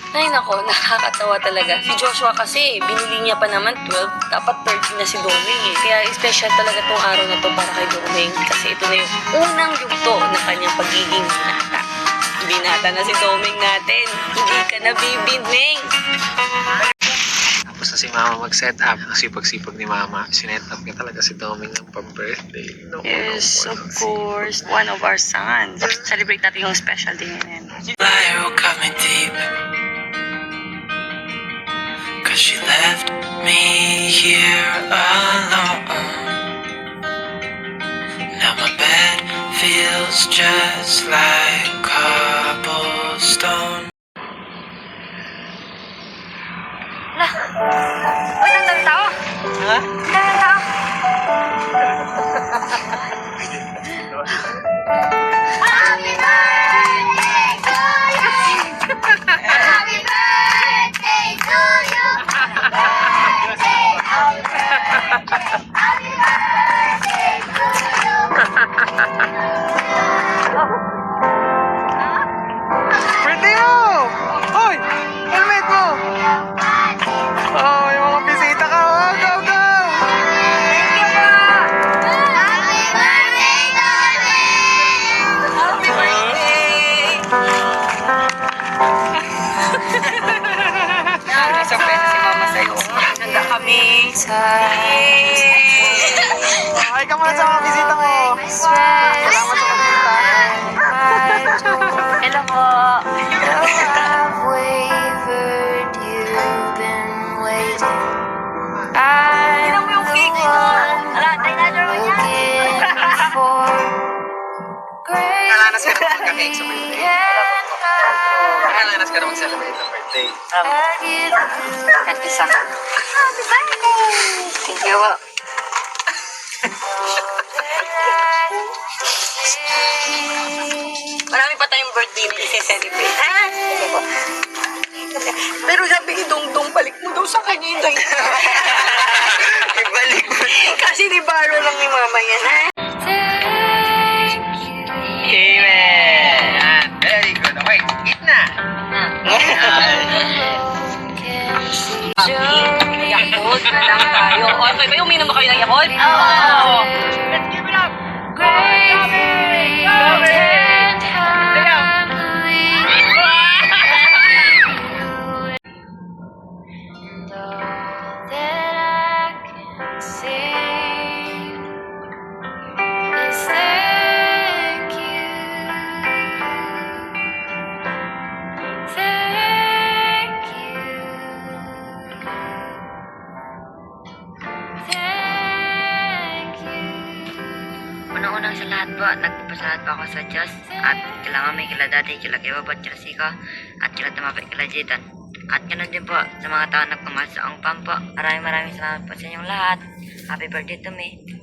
Ay nako, nakakatawa talaga. Si Joshua kasi, binili niya pa naman 12, dapat 13 na si Doming eh. Kaya special talaga tong araw na to para kay Doming. Kasi ito na yung unang yugto na kanyang pagiging binata. Binata na si Doming natin. Hindi ka na bibidning. Tapos na si Mama mag-set up. Sipag-sipag ni Mama. Sinet up niya talaga si Doming ng pang-birthday. No, Yes, of course. One of our sons. Celebrate natin yung special day ngayon. Liar who cut me deep, 'cause she left me here alone. Now my bed feels just like cobblestone. Uy, nandang tao! Ha? Nandang tao! Happy birthday to you. Happy birthday to you. Happy birthday to you. Birthday mo! Hoy! Helmet mo! Oh, may mga bisita ka. Oh, go, go! Thank you po. Happy birthday, darling. Happy birthday! May sorpresa si Mama sa'yo. Handa kami. Ay, ka muna sa mga bisita mo. Salamat sa pagpunta. Hello po. Tingnan mo yung cake mo. Ala, tayo na naman yan. Nalanas ka naman mag-cake sa birthday. Nalanas ka naman mag-celebrate ng birthday. At isa. Happy birthday. Thank you po. Marami pa tayong birthday na isi-celebrate. Ha? Sige po. Pero sabi ni Dongdong, balik mo daw sa kanya yung dahil. Ibalik mo. Kasi ni Baro lang ni Mama yan, ha? Amen! Very good. Okay, eat na! Yakult na lang tayo. Okay ba yung uminom ba kayo ng Yakult? Oo. Let's give it up! Unang-unang sa lahat po, nagpapasalamat po ako sa Diyos at kila mami, kila daddy, kila kibabat, kila siko at kila tamapit, kila jitan. At ganoon din po sa mga tao na nagpamasa ang pampo. Maraming salamat po sa inyong lahat. Happy birthday to me.